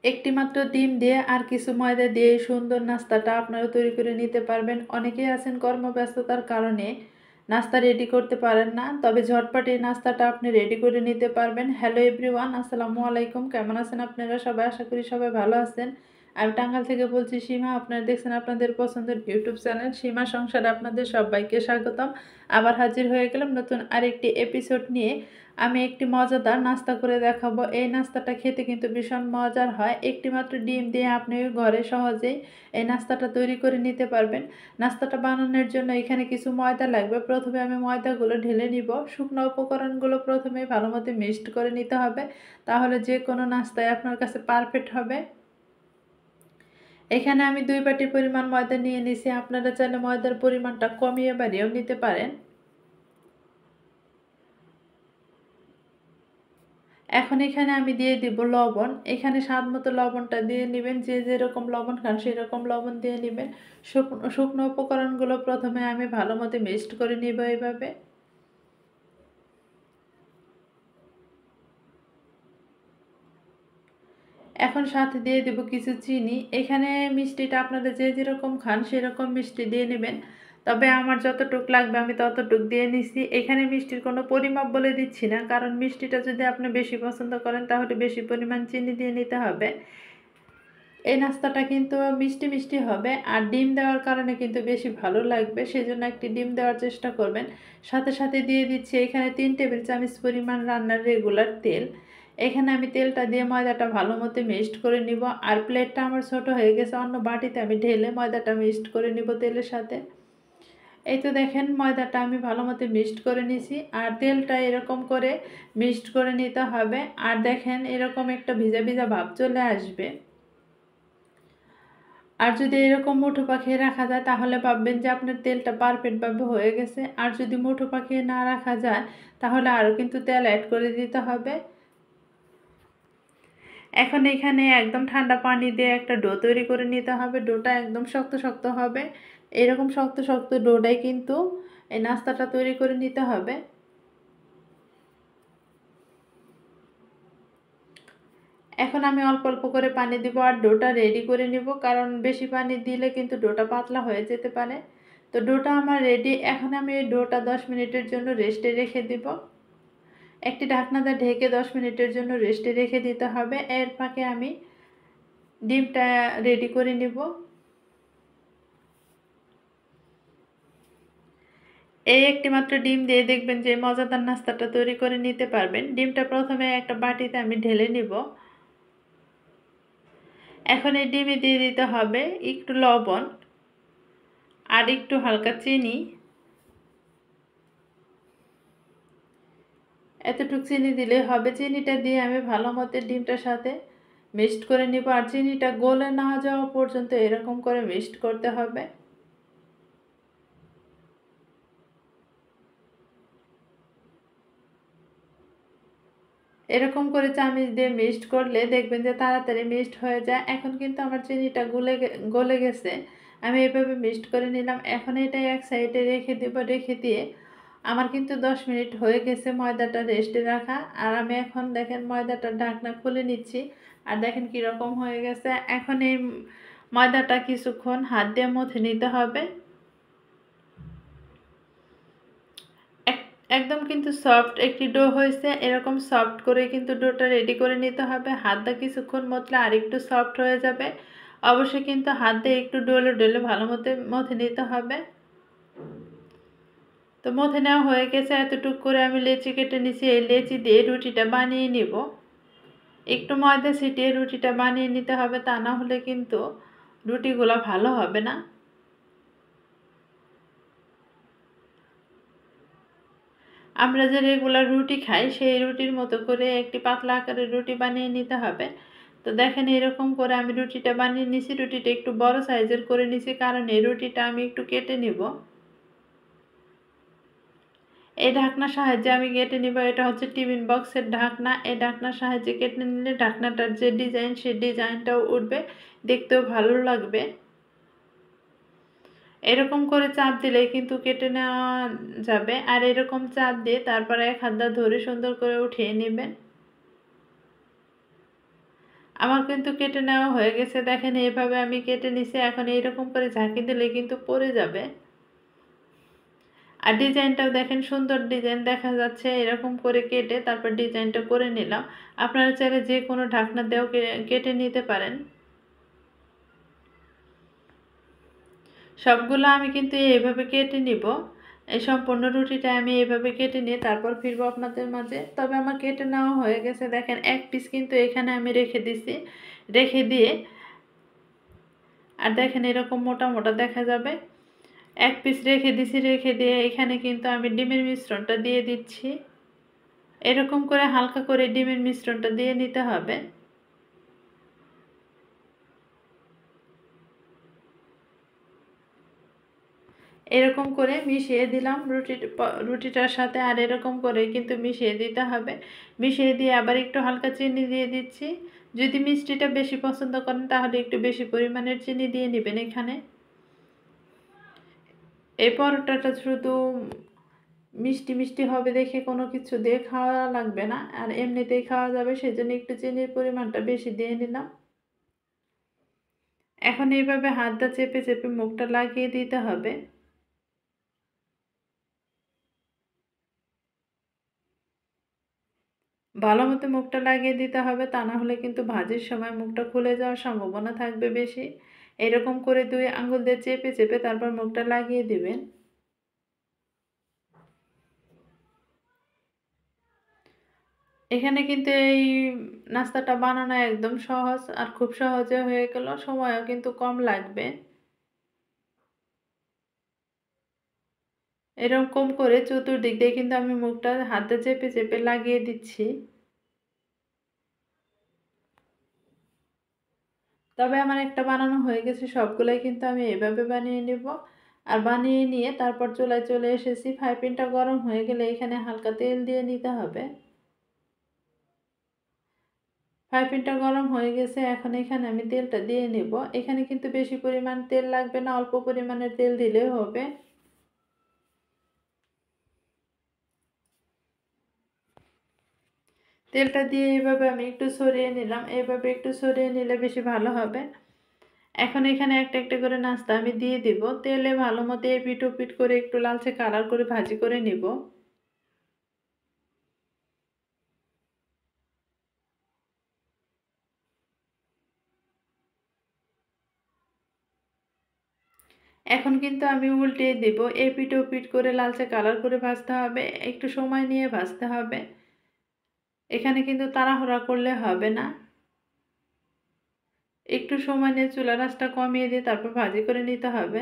একটি মাত্র ডিম দিয়ে আর কিছু ময়দা দিয়ে এই সুন্দর নাস্তাটা আপনারা তৈরি করে নিতে পারবেন। অনেকেই আছেন কর্মব্যস্ততার কারণে নাস্তা রেডি করতে পারেন না, তবে ঝটপট এই নাস্তাটা আপনি রেডি করে নিতে পারবেন। হ্যালো এভরিওয়ান, আসসালামু আলাইকুম। কেমন আছেন আপনারা সবাই? আশা করি সবাই ভালো আছেন। আমি টাঙ্গাইল থেকে বলছি সীমা। আপনারা দেখছেন আপনাদের পছন্দের ইউটিউব চ্যানেল সীমা সংসারে আপনাদের সবাইকে স্বাগতম। আবার হাজির হয়ে গেলাম নতুন আরেকটি এপিসোড নিয়ে। আমি একটি মজাদার নাস্তা করে দেখাবো। এই নাস্তাটা খেতে কিন্তু ভীষণ মজার হয়। একটি মাত্র ডিম দিয়ে আপনি ঘরে সহজেই এই নাস্তাটা তৈরি করে নিতে পারবেন। নাস্তাটা বানানোর জন্য এখানে কিছু ময়দা লাগবে। প্রথমে আমি ময়দাগুলো ঢেলে নিব। শুকনো উপকরণগুলো প্রথমে ভালো মতো মিক্সড করে নিতে হবে, তাহলে যে কোনো নাস্তায় আপনার কাছে পারফেক্ট হবে। এখানে আমি 2 বাটি পরিমাণ ময়দা নিয়ে নিছি। আপনারা চাইলে ময়দার পরিমাণটা কমিয়ে বাড়িয়েও নিতে পারেন। এখন এখানে আমি দিয়ে দিব লবণ। এখানে স্বাদ মতো লবণটা দিয়ে নেবেন। যে যেরকম লবণ খান সেরকম লবণ দিয়ে নেবেন। শুকনো উপকরণগুলো প্রথমে আমি ভালো মতো মিক্সড করে নিব এইভাবে। এখন সাথে দিয়ে দেব কিছু চিনি। এখানে মিষ্টিটা আপনারা যে যেরকম খান সেরকম মিষ্টি দিয়ে নেবেন, তবে আমার যতটুক লাগবে আমি ততটুক দিয়ে নিছি। এখানে মিষ্টির কোনো পরিমাপ বলে দিচ্ছি না, কারণ মিষ্টিটা যদি আপনি বেশি পছন্দ করেন তাহলে বেশি পরিমাণ চিনি দিয়ে নিতে হবে। এই নাস্তাটা কিন্তু মিষ্টি মিষ্টি হবে, আর ডিম দেওয়ার কারণে কিন্তু বেশি ভালো লাগবে, সেজন্য একটি ডিম দেওয়ার চেষ্টা করবেন। সাথে সাথে দিয়ে দিচ্ছি এখানে 3 টেবিল চামচ পরিমাণ রান্নার রেগুলার তেল। এখানে আমি তেলটা দিয়ে ময়দাটা ভালো মতো মিক্সড করে নিব। আর প্লেটটা আমার ছোট হয়ে গেছে, অন্য বাটিতে আমি ঢেলে ময়দাটা মিক্সড করে নিব তেলের সাথে। এই তো দেখেন ময়দাটা আমি ভালো মতো মিক্সড করে নিছি, আর তেলটা এরকম করে মিক্সড করে নিতে হবে। আর দেখেন এরকম একটা ভিজা ভিজা ভাব চলে আসবে। আর যদি এরকম মুঠো পাকিয়ে রাখা যায় তাহলে ভাববেন যে আপনার তেলটা পারফেক্টভাবে হয়ে গেছে। আর যদি মুঠো পাকিয়ে না রাখা যায় তাহলে আরও কিন্তু তেল অ্যাড করে দিতে হবে। এখন এখানে একদম ঠান্ডা পানি দিয়ে একটা ডো তৈরি করে নিতে হবে। ডোটা একদম শক্ত শক্ত হবে। এরকম শক্ত শক্ত ডোটাই কিন্তু এই নাস্তাটা তৈরি করে নিতে হবে। এখন আমি অল্প অল্প করে পানি দিব আর ডোটা রেডি করে নিব, কারণ বেশি পানি দিলে কিন্তু ডোটা পাতলা হয়ে যেতে পারে। তো ডোটা আমার রেডি। এখন আমি এই ডোটা 10 মিনিটের জন্য রেস্টে রেখে দিব। একটি ঢাকনা দিয়ে ঢেকে 10 মিনিটের জন্য রেস্টে রেখে দিতে হবে। এর ফাঁকে আমি ডিমটা রেডি করে নিব। এই একটি মাত্র ডিম দিয়ে দেখবেন যে মজাদার নাস্তাটা তৈরি করে নিতে পারবেন। ডিমটা প্রথমে একটা বাটিতে আমি ঢেলে নিব। এখন এই ডিমে দিয়ে দিতে হবে একটু লবণ আর একটু হালকা চিনি। এতটুকু চিনি দিলে হবে। চিনিটা দিয়ে আমি ভালো মতো ডিমটার সাথে মিক্সড করে নিব। আর চিনিটা গলে না যাওয়া পর্যন্ত এরকম করে মিক্সড করতে হবে। এরকম করে চামচ দিয়ে মিক্সড করলে দেখবেন যে তাড়াতাড়ি মিক্সড হয়ে যায়। এখন কিন্তু আমার চিনিটা গলে গেছে। আমি এভাবে মিক্সড করে নিলাম। এখন এটা এক সাইডে রেখে দেব। রেখে দিয়ে আমার কিন্তু 10 মিনিট হয়ে গেছে ময়দাটা রেস্টে রাখা। আর আমি এখন দেখেন ময়দাটার ঢাকনা খুলে নিচ্ছি, আর দেখেন কীরকম হয়ে গেছে। এখন এই ময়দাটা কিছুক্ষণ হাত দিয়ে মথে নিতে হবে। একদম কিন্তু সফট একটি ডো হয়েছে। এরকম সফট করে কিন্তু ডোটা রেডি করে নিতে হবে। হাত দিয়ে কিছুক্ষণ মতলে আর একটু সফট হয়ে যাবে। অবশ্যই কিন্তু হাত দিয়ে একটু ডলে ডলে ভালো মতো মথে নিতে হবে। তো মথে নেওয়া হয়ে গেছে। এতটুকু করে আমি লেচি কেটে নিছি। এই লেচি দিয়ে রুটিটা বানিয়ে নিব। একটু ময়দা ছিটিয়ে রুটিটা বানিয়ে নিতে হবে, তা না হলে কিন্তু রুটিগুলো ভালো হবে না। আমরা যে রেগুলার রুটি খাই সেই রুটির মতো করে একটি পাতলা আকারের রুটি বানিয়ে নিতে হবে। তো দেখেন এরকম করে আমি রুটিটা বানিয়ে নিছি। রুটিটা একটু বড় সাইজের করে নিছি, কারণ এই রুটিটা আমি একটু কেটে নিব। এই ঢাকনার সাহায্যে আমি কেটে নিব। এটা হচ্ছে টিফিন বক্সের ঢাকনা। এই ঢাকনার সাহায্যে কেটে নিলে ঢাকনাটার যে ডিজাইন সেই ডিজাইনটাও উঠবে, দেখতেও ভালো লাগবে। এরকম করে চাপ দিলেই কিন্তু কেটে নেওয়া যাবে। আর এরকম চাপ দিয়ে তারপরে এক হাত দিয়ে ধরে সুন্দর করে উঠিয়ে নেবেন। আমার কিন্তু কেটে নেওয়া হয়ে গেছে, দেখেন এইভাবে আমি কেটে নিছি। এখন এইরকম করে ঝাঁকি দিলে কিন্তু পড়ে যাবে। আর ডিজাইনটাও দেখেন সুন্দর ডিজাইন দেখা যাচ্ছে। এরকম করে কেটে তারপর ডিজাইনটা করে নিলাম। আপনারা চাইলে যে কোনো ঢাকনা দিয়েও কেটে নিতে পারেন। সবগুলো আমি কিন্তু এইভাবে কেটে নিব। এই সম্পূর্ণ রুটিটা আমি এইভাবে কেটে নিয়ে তারপর ফিরবো আপনাদের মাঝে। তবে আমার কেটে নেওয়া হয়ে গেছে, দেখেন এক পিস কিন্তু এখানে আমি রেখে দিছি। রেখে দিয়ে আর দেখেন এরকম মোটা মোটা দেখা যাবে। এক পিস রেখে দিছি, রেখে দিয়ে এখানে কিন্তু আমি ডিমের মিশ্রণটা দিয়ে দিচ্ছি। এরকম করে হালকা করে ডিমের মিশ্রণটা দিয়ে নিতে হবে। এরকম করে মিশিয়ে দিলাম রুটিটার সাথে। আর এরকম করে কিন্তু মিশিয়ে দিতে হবে। মিশিয়ে দিয়ে আবার একটু হালকা চিনি দিয়ে দিচ্ছি। যদি মিষ্টিটা বেশি পছন্দ করেন তাহলে একটু বেশি পরিমাণের চিনি দিয়ে নেবেন এখানে। এই পরোটাটা শুধু মিষ্টি মিষ্টি হবে দেখে কোনো কিছু দিয়ে খাওয়া লাগবে না, আর এমনিতেই খাওয়া যাবে, সেজন্য একটু চিনির পরিমাণটা বেশি দিয়ে নিলাম। এখন এইভাবে হাতটা চেপে চেপে মুখটা লাগিয়ে দিতে হবে। ভালো মতো মুখটা লাগিয়ে দিতে হবে, তা না হলে কিন্তু ভাজির সময় মুখটা খুলে যাওয়ার সম্ভাবনা থাকবে বেশি। এরকম করে 2 আঙ্গুল দিয়ে চেপে চেপে তারপর মুখটা লাগিয়ে দিবেন। এখানে কিন্তু এই নাস্তাটা বানানো একদম সহজ, আর খুব সহজে হয়ে গেল, সময়ও কিন্তু কম লাগবে। এরকম করে চতুর্দিক দিয়ে কিন্তু আমি মুখটা হাতে চেপে চেপে লাগিয়ে দিচ্ছি। তবে আমার একটা বানানো হয়ে গেছে, সবগুলাই কিন্তু আমি এভাবে বানিয়ে নেব। আর বানিয়ে নিয়ে তারপর চুলায় চলে এসেছি। ফ্রাই প্যানটা গরম হয়ে গেলে এখানে হালকা তেল দিয়ে নিতে হবে। ফ্রাই প্যানটা গরম হয়ে গেছে, এখন এখানে আমি তেলটা দিয়ে নেব। এখানে কিন্তু বেশি পরিমাণ তেল লাগবে না, অল্প পরিমাণের তেল দিলেই হবে। তেলটা দিয়ে এইভাবে আমি একটু সরিয়ে নিলাম। এইভাবে একটু সরিয়ে নিলে বেশি ভালো হবে। এখন এখানে একটা একটা করে নাস্তা আমি দিয়ে দিব। তেলে ভালো মতো এপিট ওপিট করে একটু লালচে কালার করে ভাজি করে নিব। এখন কিন্তু আমি উল্টিয়ে দিব। এপিট ওপিট করে লালচে কালার করে ভাজতে হবে, একটু সময় নিয়ে ভাজতে হবে। এখানে কিন্তু তাড়াহুড়া করলে হবে না। একটু সময় নিয়ে চুলার আঁচটা কমিয়ে দিয়ে তারপর ভাজি করে নিতে হবে।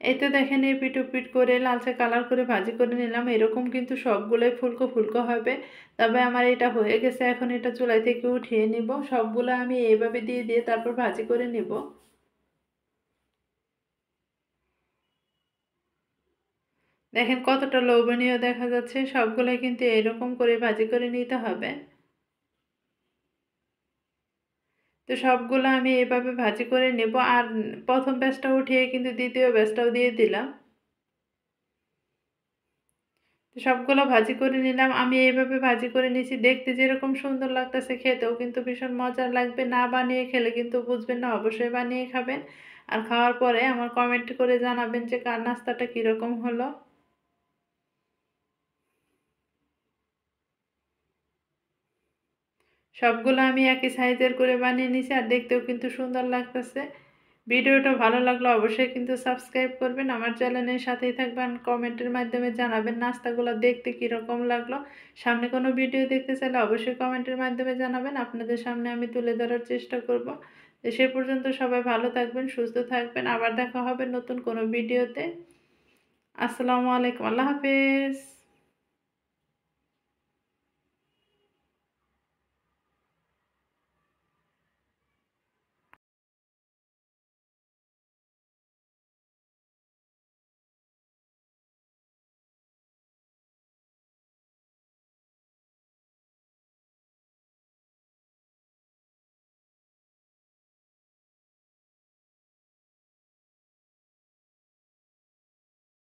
এই তো দেখেন এপিট ওপিট করে লালচে কালার করে ভাজি করে নিলাম। এরকম কিন্তু সবগুলোই ফুলকো ফুলকো হবে। তবে আমার এটা হয়ে গেছে, এখন এটা চুলাই থেকে উঠিয়ে নিব। সবগুলো আমি এইভাবে দিয়ে দিয়ে তারপর ভাজি করে নিব। দেখেন কতটা লোভনীয় দেখা যাচ্ছে। সবগুলোই কিন্তু এরকম করে ভাজি করে নিতে হবে। তো সবগুলো আমি এভাবে ভাজি করে নেব। আর প্রথম ব্যাচটা উঠিয়ে কিন্তু দ্বিতীয় ব্যাচটাও দিয়ে দিলাম। তো সবগুলো ভাজি করে নিলাম। আমি এইভাবে ভাজি করে নিছি, দেখতে যেরকম সুন্দর লাগতেছে খেতেও কিন্তু ভীষণ মজার লাগবে। না বানিয়ে খেলে কিন্তু বুঝবেন না, অবশ্যই বানিয়ে খাবেন। আর খাওয়ার পরে আমার কমেন্ট করে জানাবেন যে কার নাস্তাটা কীরকম হলো। সবগুলো আমি একই সাইজের করে বানিয়ে নিছি, আর দেখতেও কিন্তু সুন্দর লাগতেছে। ভিডিওটা ভালো লাগলে অবশ্যই কিন্তু সাবস্ক্রাইব করবেন, আমার চ্যানেলের সাথেই থাকবেন। কমেন্টের মাধ্যমে জানাবেন নাস্তাগুলো দেখতে কীরকম লাগলো। সামনে কোনো ভিডিও দেখতে চাইলে অবশ্যই কমেন্টের মাধ্যমে জানাবেন, আপনাদের সামনে আমি তুলে ধরার চেষ্টা করব। তো সে পর্যন্ত সবাই ভালো থাকবেন, সুস্থ থাকবেন। আবার দেখা হবে নতুন কোনো ভিডিওতে। আসসালামু আলাইকুম, আল্লাহ হাফেজ।